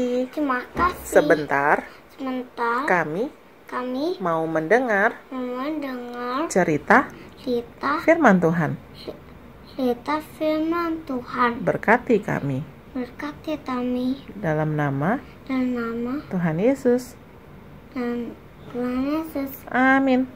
kasih. Terima kasih. Sebentar Sebentar kami mau mendengar cerita firman Tuhan. Berkati kami. Dalam nama Tuhan Yesus. Amin.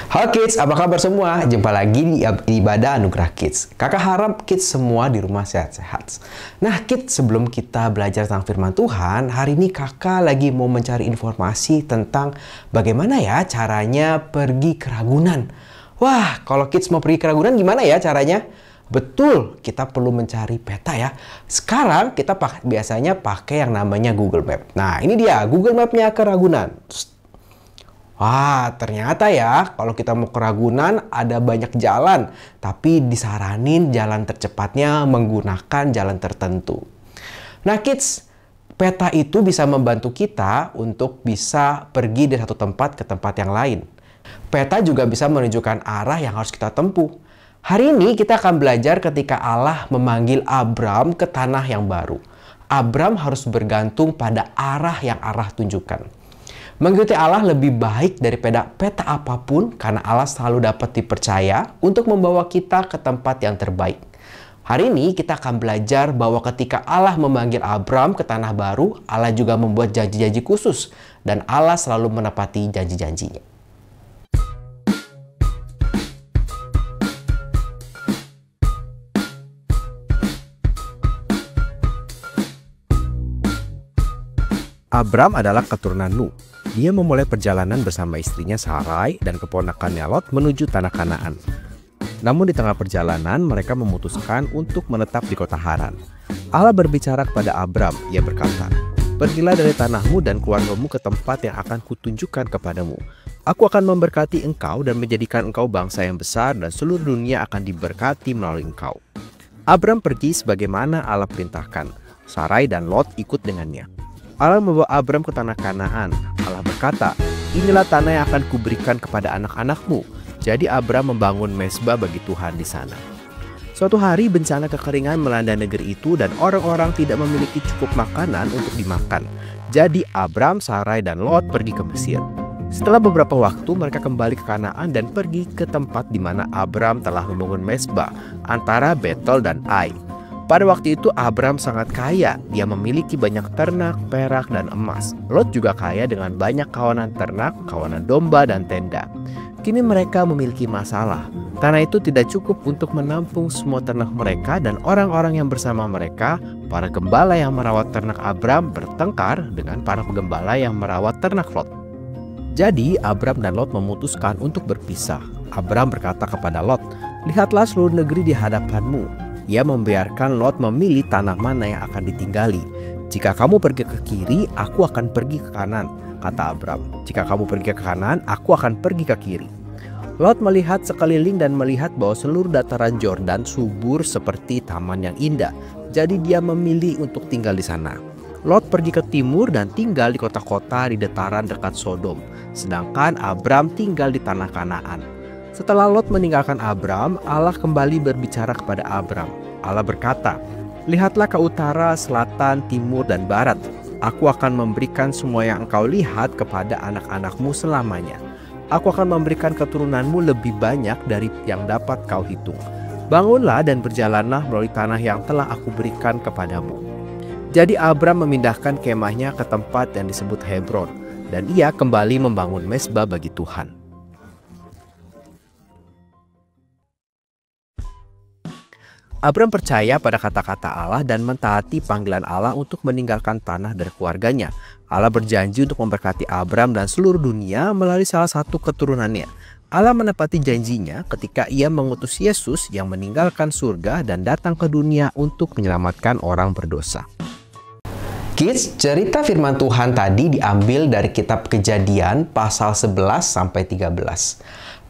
Halo kids, apa kabar semua? Jumpa lagi di Ibadah Anugerah Kids. Kakak harap kids semua di rumah sehat-sehat. Nah kids, sebelum kita belajar tentang firman Tuhan, hari ini kakak lagi mau mencari informasi tentang bagaimana ya caranya pergi ke Ragunan. Wah, kalau kids mau pergi ke Ragunan gimana ya caranya? Betul, kita perlu mencari peta ya. Sekarang kita biasanya pakai yang namanya Google Map. Nah, ini dia Google Map-nya ke Ragunan. Wah, ternyata ya kalau kita mau ke Ragunan ada banyak jalan, tapi disaranin jalan tercepatnya menggunakan jalan tertentu. Nah kids, peta itu bisa membantu kita untuk bisa pergi dari satu tempat ke tempat yang lain. Peta juga bisa menunjukkan arah yang harus kita tempuh. Hari ini kita akan belajar ketika Allah memanggil Abram ke tanah yang baru. Abram harus bergantung pada arah yang Allah tunjukkan. Mengikuti Allah lebih baik daripada peta apapun karena Allah selalu dapat dipercaya untuk membawa kita ke tempat yang terbaik. Hari ini kita akan belajar bahwa ketika Allah memanggil Abram ke tanah baru, Allah juga membuat janji-janji khusus dan Allah selalu menepati janji-janjinya. Abram adalah keturunan Nuh. Dia memulai perjalanan bersama istrinya Sarai dan keponakannya Lot menuju tanah Kanaan. Namun di tengah perjalanan mereka memutuskan untuk menetap di kota Haran. Allah berbicara kepada Abram, ia berkata, "Pergilah dari tanahmu dan keluargamu ke tempat yang akan kutunjukkan kepadamu. Aku akan memberkati engkau dan menjadikan engkau bangsa yang besar dan seluruh dunia akan diberkati melalui engkau." Abram pergi sebagaimana Allah perintahkan. Sarai dan Lot ikut dengannya. Allah membawa Abram ke tanah Kanaan. Allah berkata, "Inilah tanah yang akan kuberikan kepada anak-anakmu." Jadi Abram membangun mezbah bagi Tuhan di sana. Suatu hari bencana kekeringan melanda negeri itu dan orang-orang tidak memiliki cukup makanan untuk dimakan. Jadi Abram, Sarai, dan Lot pergi ke Mesir. Setelah beberapa waktu mereka kembali ke Kanaan dan pergi ke tempat di mana Abram telah membangun mezbah antara Betel dan Ai. Pada waktu itu Abram sangat kaya, dia memiliki banyak ternak, perak, dan emas. Lot juga kaya dengan banyak kawanan ternak, kawanan domba, dan tenda. Kini mereka memiliki masalah. Tanah itu tidak cukup untuk menampung semua ternak mereka dan orang-orang yang bersama mereka, para gembala yang merawat ternak Abram bertengkar dengan para penggembala yang merawat ternak Lot. Jadi Abram dan Lot memutuskan untuk berpisah. Abram berkata kepada Lot, "Lihatlah seluruh negeri di hadapanmu." Ia membiarkan Lot memilih tanah mana yang akan ditinggali. "Jika kamu pergi ke kiri, aku akan pergi ke kanan," kata Abram. "Jika kamu pergi ke kanan, aku akan pergi ke kiri." Lot melihat sekeliling dan melihat bahwa seluruh dataran Yordan subur seperti taman yang indah. Jadi dia memilih untuk tinggal di sana. Lot pergi ke timur dan tinggal di kota-kota di dataran dekat Sodom. Sedangkan Abram tinggal di tanah Kanaan. Setelah Lot meninggalkan Abram, Allah kembali berbicara kepada Abram. Allah berkata, "Lihatlah ke utara, selatan, timur, dan barat. Aku akan memberikan semua yang engkau lihat kepada anak-anakmu selamanya. Aku akan memberikan keturunanmu lebih banyak dari yang dapat kau hitung. Bangunlah dan berjalanlah melalui tanah yang telah aku berikan kepadamu." Jadi Abram memindahkan kemahnya ke tempat yang disebut Hebron, dan ia kembali membangun mezbah bagi Tuhan. Abram percaya pada kata-kata Allah dan mentaati panggilan Allah untuk meninggalkan tanah dan keluarganya. Allah berjanji untuk memberkati Abram dan seluruh dunia melalui salah satu keturunannya. Allah menepati janjinya ketika ia mengutus Yesus yang meninggalkan surga dan datang ke dunia untuk menyelamatkan orang berdosa. Kids, cerita firman Tuhan tadi diambil dari kitab Kejadian pasal 11-13.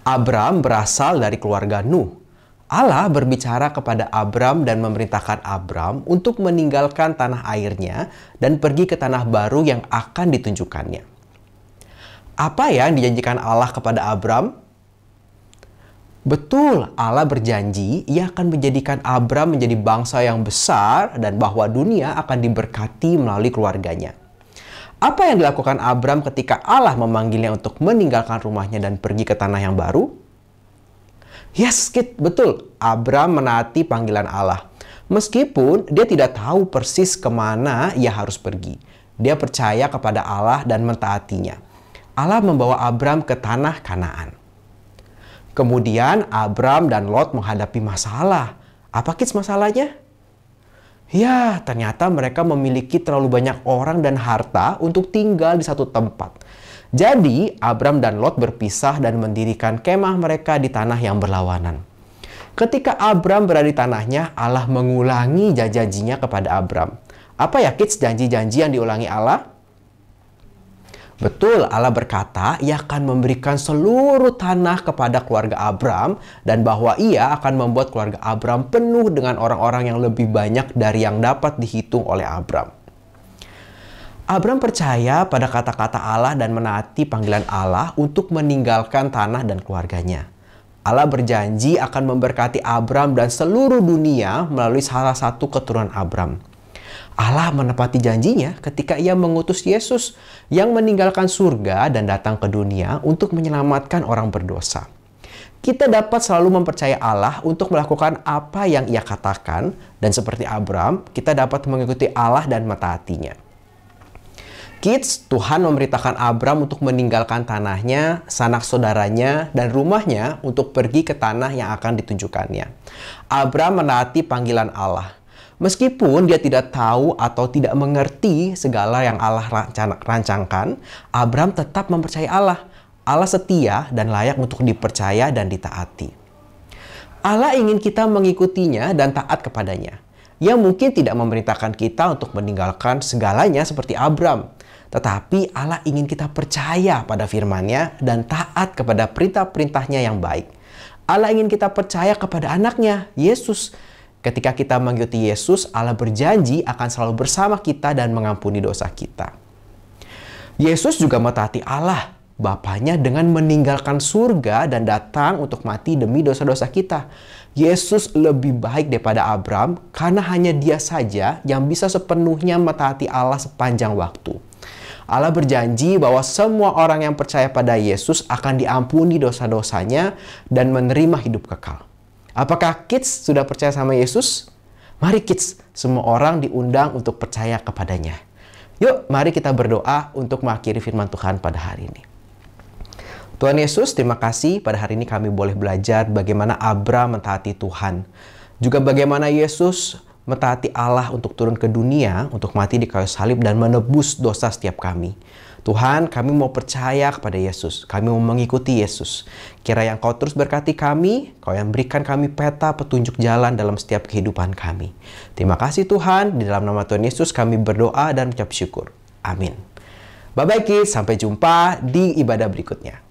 Abram berasal dari keluarga Nuh. Allah berbicara kepada Abram dan memerintahkan Abram untuk meninggalkan tanah airnya dan pergi ke tanah baru yang akan ditunjukkannya. Apa yang dijanjikan Allah kepada Abram? Betul, Allah berjanji Ia akan menjadikan Abram menjadi bangsa yang besar dan bahwa dunia akan diberkati melalui keluarganya. Apa yang dilakukan Abram ketika Allah memanggilnya untuk meninggalkan rumahnya dan pergi ke tanah yang baru? Yes, Kit, betul. Abram menaati panggilan Allah. Meskipun dia tidak tahu persis kemana ia harus pergi. Dia percaya kepada Allah dan mentaatinya. Allah membawa Abram ke tanah Kanaan. Kemudian Abram dan Lot menghadapi masalah. Apa Kit masalahnya? Ya, ternyata mereka memiliki terlalu banyak orang dan harta untuk tinggal di satu tempat. Jadi, Abram dan Lot berpisah dan mendirikan kemah mereka di tanah yang berlawanan. Ketika Abram berada di tanahnya, Allah mengulangi janjinya kepada Abram. Apa ya, kids, janji-janji yang diulangi Allah? Betul, Allah berkata Ia akan memberikan seluruh tanah kepada keluarga Abram dan bahwa Ia akan membuat keluarga Abram penuh dengan orang-orang yang lebih banyak dari yang dapat dihitung oleh Abram. Abram percaya pada kata-kata Allah dan menaati panggilan Allah untuk meninggalkan tanah dan keluarganya. Allah berjanji akan memberkati Abram dan seluruh dunia melalui salah satu keturunan Abram. Allah menepati janjinya ketika Ia mengutus Yesus yang meninggalkan surga dan datang ke dunia untuk menyelamatkan orang berdosa. Kita dapat selalu mempercayai Allah untuk melakukan apa yang Ia katakan, dan seperti Abram, kita dapat mengikuti Allah dan mentaatinya. Kids, Tuhan memerintahkan Abram untuk meninggalkan tanahnya, sanak saudaranya, dan rumahnya untuk pergi ke tanah yang akan ditunjukkannya. Abram menaati panggilan Allah. Meskipun dia tidak tahu atau tidak mengerti segala yang Allah rancangkan, Abram tetap mempercayai Allah. Allah setia dan layak untuk dipercaya dan ditaati. Allah ingin kita mengikutinya dan taat kepadanya. Ia mungkin tidak memerintahkan kita untuk meninggalkan segalanya seperti Abram. Tetapi Allah ingin kita percaya pada firman-Nya dan taat kepada perintah-perintahnya yang baik. Allah ingin kita percaya kepada anaknya, Yesus. Ketika kita mengikuti Yesus, Allah berjanji akan selalu bersama kita dan mengampuni dosa kita. Yesus juga mentaati Allah, Bapanya, dengan meninggalkan surga dan datang untuk mati demi dosa-dosa kita. Yesus lebih baik daripada Abram karena hanya Dia saja yang bisa sepenuhnya mentaati Allah sepanjang waktu. Allah berjanji bahwa semua orang yang percaya pada Yesus akan diampuni dosa-dosanya dan menerima hidup kekal. Apakah kids sudah percaya sama Yesus? Mari kids, semua orang diundang untuk percaya kepadanya. Yuk, mari kita berdoa untuk mengakhiri firman Tuhan pada hari ini. Tuhan Yesus, terima kasih pada hari ini kami boleh belajar bagaimana Abram mentaati Tuhan. Juga bagaimana Yesus mentaati Allah untuk turun ke dunia, untuk mati di kayu salib dan menebus dosa setiap kami. Tuhan, kami mau percaya kepada Yesus. Kami mau mengikuti Yesus. Kiranya Engkau terus berkati kami, Kau yang berikan kami peta petunjuk jalan dalam setiap kehidupan kami. Terima kasih Tuhan, di dalam nama Tuhan Yesus kami berdoa dan mengucap syukur. Amin. Bye-bye kids, sampai jumpa di ibadah berikutnya.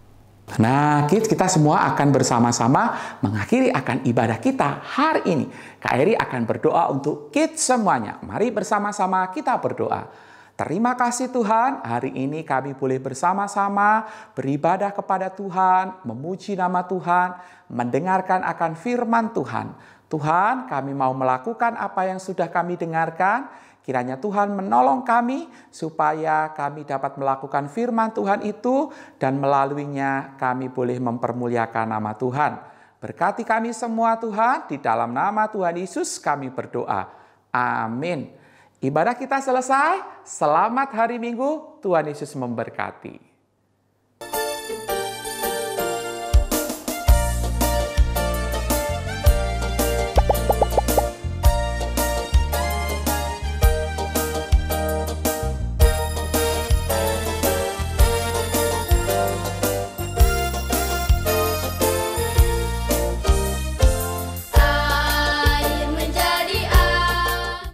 Nah, kids, kita semua akan bersama-sama mengakhiri akan ibadah kita hari ini. Kak Eri akan berdoa untuk kids semuanya. Mari bersama-sama kita berdoa. Terima kasih Tuhan, hari ini kami boleh bersama-sama beribadah kepada Tuhan, memuji nama Tuhan, mendengarkan akan firman Tuhan. Tuhan, kami mau melakukan apa yang sudah kami dengarkan. Kiranya Tuhan menolong kami supaya kami dapat melakukan firman Tuhan itu dan melaluinya kami boleh mempermuliakan nama Tuhan. Berkati kami semua Tuhan, di dalam nama Tuhan Yesus kami berdoa. Amin. Ibadah kita selesai. Selamat hari Minggu. Tuhan Yesus memberkati.